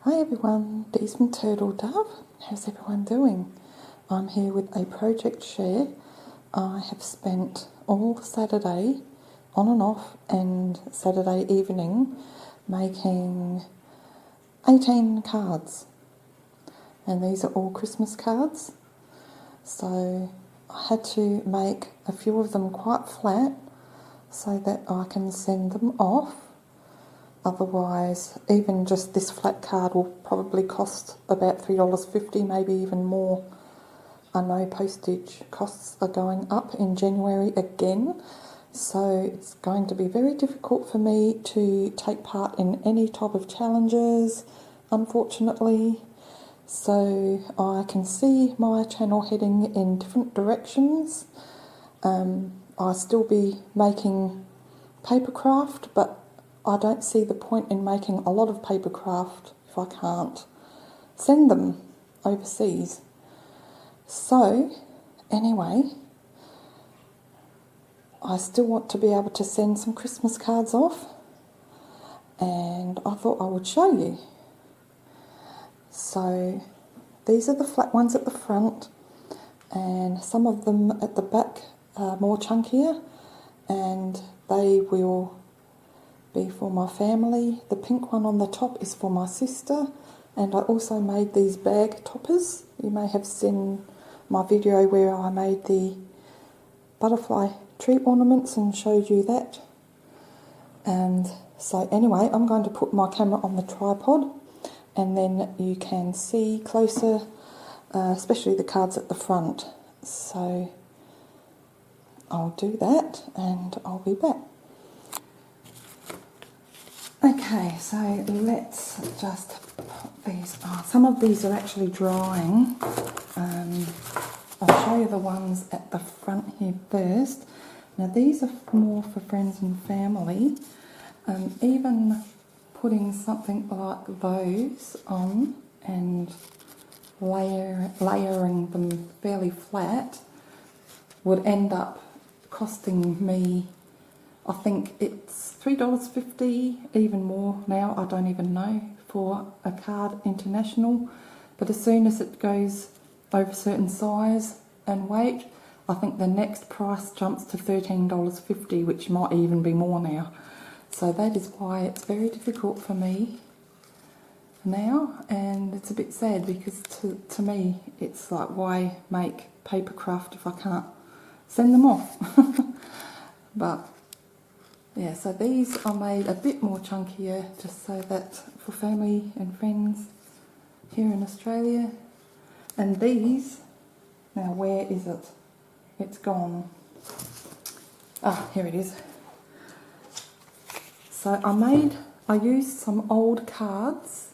Hi everyone, Dee's from Turtle Dove. How's everyone doing? I'm here with a project share. I have spent all Saturday on and off and Saturday evening making 18 cards, and these are all Christmas cards. So I had to make a few of them quite flat so that I can send them off. Otherwise, even just this flat card will probably cost about $3.50, maybe even more. I know postage costs are going up in January again, so it's going to be very difficult for me to take part in any type of challenges, unfortunately. So I can see my channel heading in different directions. I'll still be making papercraft, but I don't see the point in making a lot of papercraft if I can't send them overseas. So, anyway, I still want to be able to send some Christmas cards off, and I thought I would show you. So, these are the flat ones at the front, and some of them at the back are more chunkier, and they will be for my family. The pink one on the top is for my sister, and I also made these bag toppers. You may have seen my video where I made the butterfly tree ornaments and showed you that. And so anyway, I'm going to put my camera on the tripod and then you can see closer, especially the cards at the front. So I'll do that and I'll be back. Okay, so let's just put these on. Some of these are actually drying. I'll show you the ones at the front here first. Now these are more for friends and family. Even putting something like those on and layering them fairly flat would end up costing me, I think it's $3.50, even more now, I don't even know, for a card international. But as soon as it goes over a certain size and weight, I think the next price jumps to $13.50, which might even be more now. So that is why it's very difficult for me now, and it's a bit sad because to me it's like, why make papercraft if I can't send them off? But yeah, so these are made a bit more chunkier just so that for family and friends here in Australia. And these, now where is it? It's gone. Ah, here it is. So I used some old cards,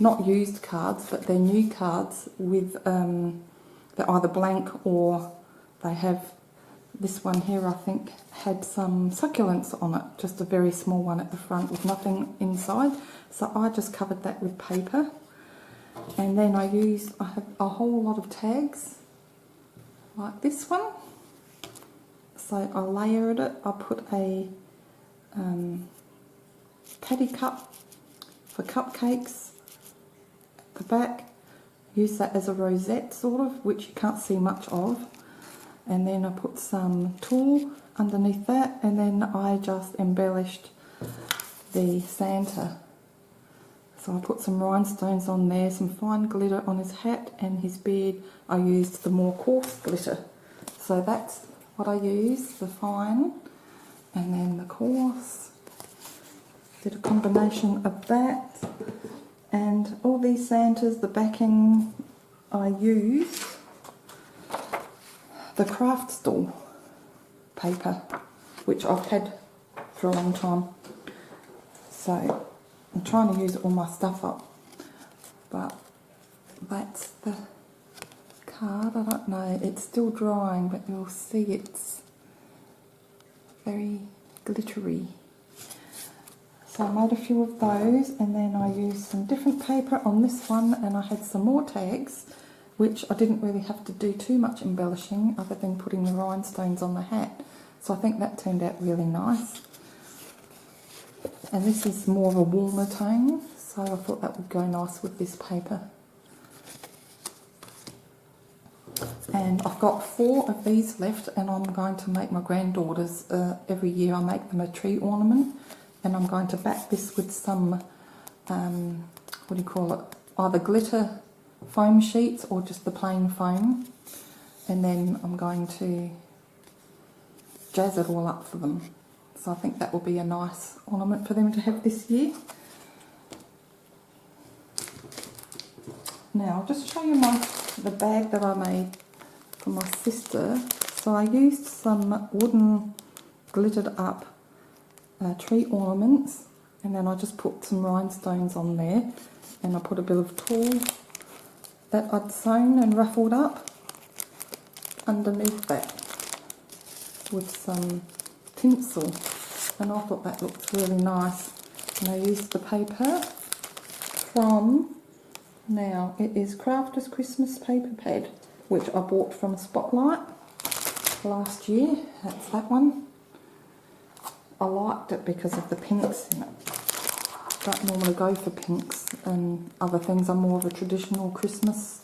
not used cards, but they're new cards with, they're either blank or they have, this one here I think had some succulents on it, just a very small one at the front with nothing inside. So I just covered that with paper. And then I have a whole lot of tags, like this one. So I layered it, I put a patty cup for cupcakes at the back, use that as a rosette sort of, which you can't see much of. And then I put some tulle underneath that, and then I just embellished the Santa. So I put some rhinestones on there, some fine glitter on his hat and his beard. I used the more coarse glitter. So that's what I used, the fine and then the coarse. Did a combination of that. And all these Santas, the backing, I used the craft store paper, which I've had for a long time. So I'm trying to use all my stuff up, but that's the card. I don't know, it's still drying, but you'll see it's very glittery. So I made a few of those, and then I used some different paper on this one, and I had some more tags, which I didn't really have to do too much embellishing other than putting the rhinestones on the hat. So I think that turned out really nice. And this is more of a warmer tone, So I thought that would go nice with this paper. And I've got 4 of these left, and I'm going to make my granddaughters, every year I make them a tree ornament, and I'm going to back this with some, what do you call it, either glitter foam sheets or just the plain foam, and then I'm going to jazz it all up for them. So I think that will be a nice ornament for them to have this year. Now I'll just show you the bag that I made for my sister. So I used some wooden glittered up tree ornaments, and then I just put some rhinestones on there, and I put a bit of tulle that I'd sewn and ruffled up underneath that with some tinsel, and I thought that looked really nice. And I used the paper from, now it is Crafters Christmas paper pad, which I bought from Spotlight last year. That's that one. I liked it because of the pinks in it. Don't normally go for pinks and other things. I'm more of a traditional Christmas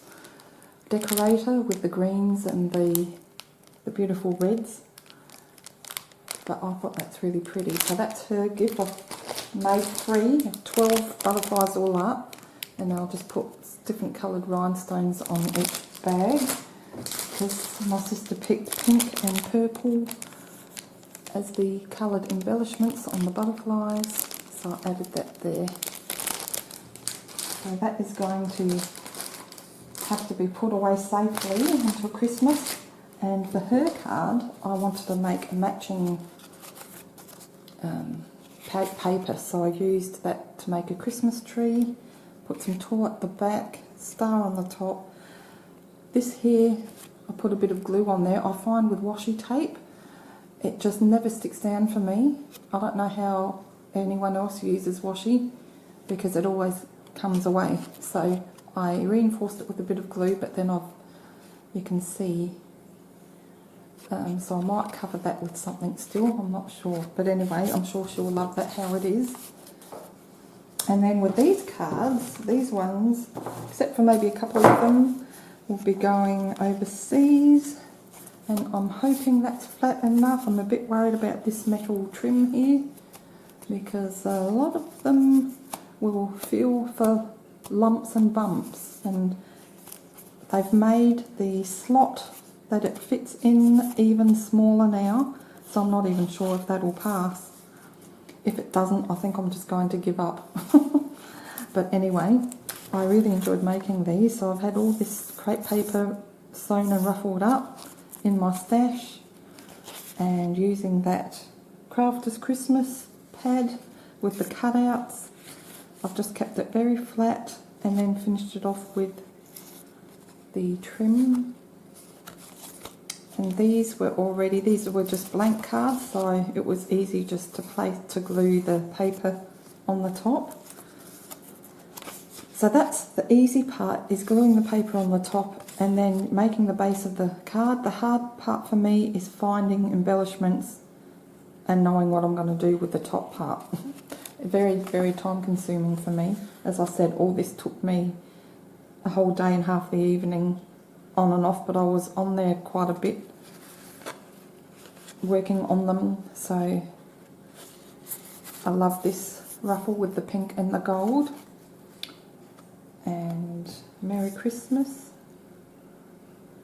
decorator with the greens and the beautiful reds. But I thought that's really pretty. So that's her gift. I've made 12 butterflies all up, and I'll just put different coloured rhinestones on each bag, because my sister picked pink and purple as the coloured embellishments on the butterflies, so I added that there. So that is going to have to be put away safely until Christmas. And for her card, I wanted to make a matching paper, so I used that to make a Christmas tree, put some tulle at the back, star on the top. This here, I put a bit of glue on there. I find with washi tape, it just never sticks down for me. I don't know how anyone else uses washi, because it always comes away. So I reinforced it with a bit of glue, but then you can see, so I might cover that with something still, I'm not sure. But anyway, I'm sure she'll love that how it is. And then with these cards, these ones, except for maybe a couple of them, will be going overseas. And I'm hoping that's flat enough. I'm a bit worried about this metal trim here, because a lot of them will feel for lumps and bumps. And they've made the slot that it fits in even smaller now, so I'm not even sure if that will pass. If it doesn't, I think I'm just going to give up. But anyway, I really enjoyed making these. So I've had all this crepe paper sewn and ruffled up in my stash, and using that Crafters Christmas pad with the cutouts, I've just kept it very flat and then finished it off with the trim. And these were just blank cards, so it was easy just to glue the paper on the top. So that's the easy part, is gluing the paper on the top and then making the base of the card. The hard part for me is finding embellishments and knowing what I'm going to do with the top part. Very, very time consuming for me. As I said, all this took me a whole day and half the evening on and off, but I was on there quite a bit working on them. So I love this ruffle with the pink and the gold. And Merry Christmas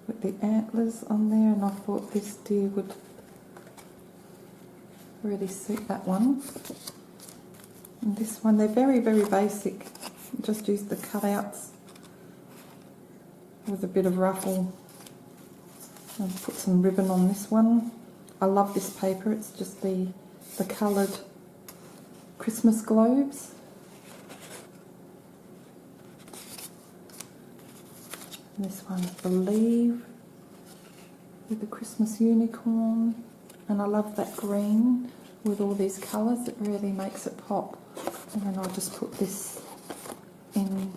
with the antlers on there, and I thought this deer would really suit that one. And this one, they're very, very basic. Just use the cutouts with a bit of ruffle, and put some ribbon on this one. I love this paper. It's just the coloured Christmas globes. And this one's Believe with the Christmas unicorn, and I love that green with all these colours. It really makes it pop. And then I'll just put this in.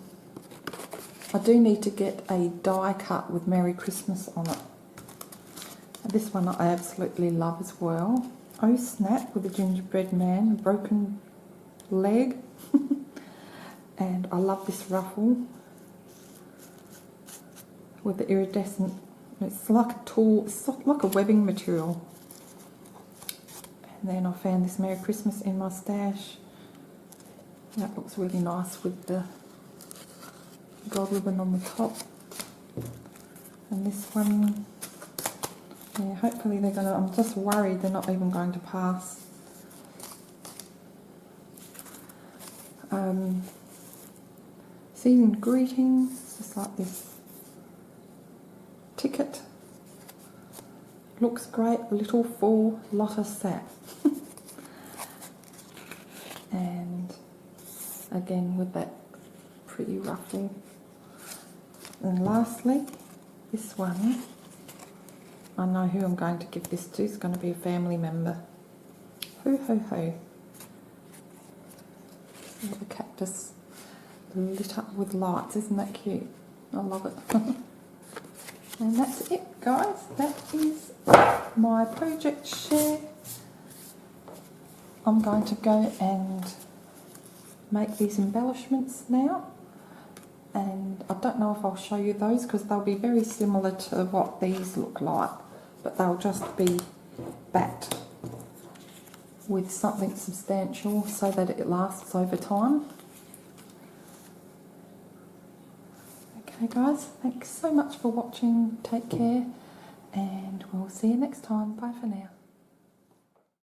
I do need to get a die cut with Merry Christmas on it. And this one I absolutely love as well. Oh Snap with the gingerbread man, a broken leg. And I love this ruffle with the iridescent. It's like a tulle, it's like a webbing material. And then I found this Merry Christmas in my stash. That looks really nice with the gold ribbon on the top. And this one, yeah, hopefully they're gonna, I'm just worried they're not even going to pass. Season greetings, just like this ticket. Looks great, little full lot of sap. And again with that pretty ruffle. And lastly, this one, I know who I'm going to give this to. It's going to be a family member. Ho ho ho. The cactus lit up with lights, isn't that cute? I love it. And that's it, guys. That is my project share. I'm going to go and make these embellishments now. And I don't know if I'll show you those because they'll be very similar to what these look like, but they'll just be backed with something substantial so that it lasts over time. Okay guys, thanks so much for watching. Take care and we'll see you next time. Bye for now.